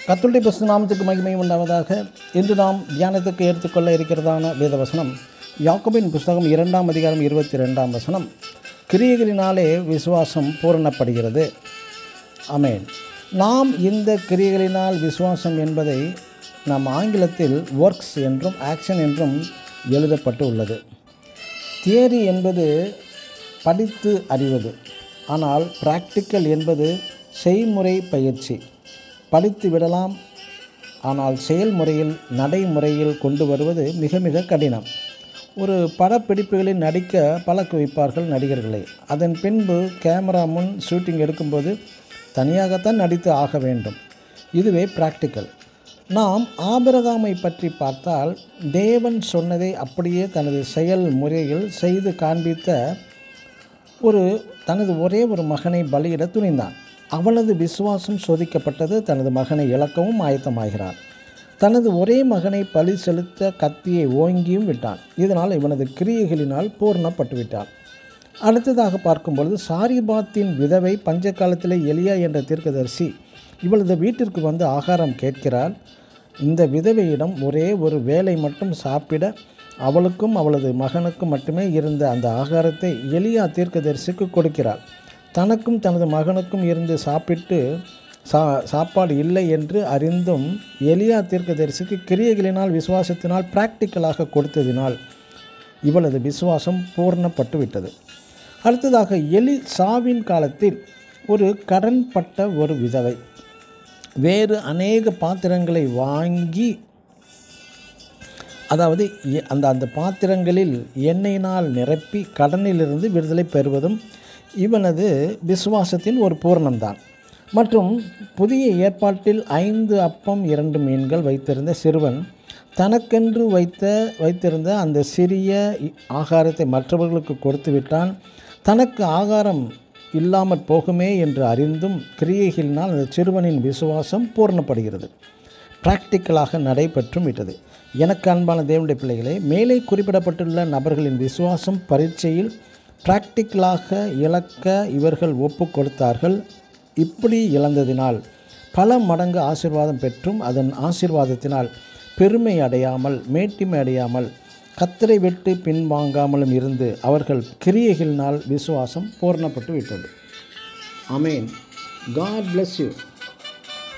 கர்த்தருடைய பரிசுத்த நாமத்துக்கு மகிமை உண்டாவதாக. இன்று நாம் தியானத்துக்கு எடுத்துக்கொள்ள இருக்கிறதான வேதவசனம் யாக்கோபின் புஸ்தகம் 2ஆம் அதிகாரம் 22ஆம் வசனம். கிரியைகளினாலே விசுவாசம் பூரணப்படுகிறது. ஆமென். நாம் இந்த கிரியைகளினால் விசுவாசம் என்பதை நம் ஆங்கிலத்தில் ஒர்க்ஸ் என்றும் ஆக்ஷன் என்றும் எழுதப்பட்டு உள்ளது. தியரி என்பது படித்து அறிவது, ஆனால் பிராக்டிக்கல் என்பது செய்முறை பயிற்சி. படித்து விடலாம், ஆனால் செயல்முறையில் நடைமுறையில் கொண்டு வருவது மிக மிக கடினம். ஒரு படப்பிடிப்புகளில் நடிக்க பழக்க வைப்பார்கள் நடிகர்களை. அதன் பின்பு கேமரா முன் ஷூட்டிங் எடுக்கும்போது தனியாகத்தான் நடித்து ஆக வேண்டும். இதுவே பிராக்டிக்கல். நாம் ஆபிரகாமை பற்றி பார்த்தால், தேவன் சொன்னதை அப்படியே தனது செயல்முறையில் செய்து காண்பித்த தனது ஒரே ஒரு மகனை பலியிட துணிந்தான். அவனது விசுவாசம் சோதிக்கப்பட்டது. தனது மகனை இழக்கவும் ஆயத்தமாகிறான். தனது ஒரே மகனை பலி செலுத்த கத்தியை ஓங்கியும் விட்டான். இதனால் இவனது கிரியைகளினால் பூரணப்பட்டு விட்டான். அடுத்ததாக பார்க்கும்பொழுது, சாரிபாத்தின் விதவை பஞ்ச காலத்திலே எலியா என்ற தீர்க்கதரிசி இவளது வீட்டிற்கு வந்து ஆகாரம் கேட்கிறாள். இந்த விதவையிடம் ஒரே ஒரு வேளை மட்டும் சாப்பிட அவளுக்கும் அவளது மகனுக்கும் மட்டுமே இருந்த அந்த ஆகாரத்தை எலியா தீர்க்கதரிசிக்கு கொடுக்கிறாள். தனக்கும் தனது மகனுக்கும் இருந்து சாப்பாடு இல்லை என்று அறிந்தும் எலியா தீர்க்கதரிசிக்கு கிரியைகளினால் விசுவாசத்தினால் பிராக்டிக்கலாக கொடுத்ததினால் இவளது விசுவாசம் பூர்ணப்பட்டு விட்டது. அடுத்ததாக, சாவின் காலத்தில் ஒரு கடன்பட்ட ஒரு விதவை வேறு அநேக பாத்திரங்களை வாங்கி, அதாவது அந்த பாத்திரங்களில் எண்ணெயினால் நிரப்பி கடனிலிருந்து விடுதலை பெறுவதும் இவனது விசுவாசத்தின் ஒரு பூரணம்தான். மற்றும் புதிய ஏற்பாட்டில் 5 அப்பம் 2 மீன்கள் வைத்திருந்த சிறுவன் தனக்கென்று வைத்திருந்த அந்த சிறிய ஆகாரத்தை மற்றவர்களுக்கு கொடுத்து விட்டான். தனக்கு ஆகாரம் இல்லாமற் போகுமே என்று அறிந்தும் கிரியைகளினால் அந்த சிறுவனின் விசுவாசம் பூரணப்படுகிறது, பிராக்டிக்கலாக நடைபெற்றும் விட்டது. எனக்கு அன்பான தேவனுடைய பிள்ளைகளே, மேலே குறிப்பிடப்பட்டுள்ள நபர்களின் விசுவாசம் பரீட்சையில் பிராக்டிக்கலாக இழக்க இவர்கள் ஒப்பு கொடுத்தார்கள். இப்படி இழந்ததினால் பல மடங்கு ஆசீர்வாதம் பெற்றும் அதன் ஆசீர்வாதத்தினால் பெருமை அடையாமல் மேட்டிமை அடையாமல் கர்த்தரை விட்டு பின்வாங்காமலும் இருந்து அவர்கள் கிரியைகளினால் விசுவாசம் பூரணப்பட்டு விட்டது. ஆமென். God bless you.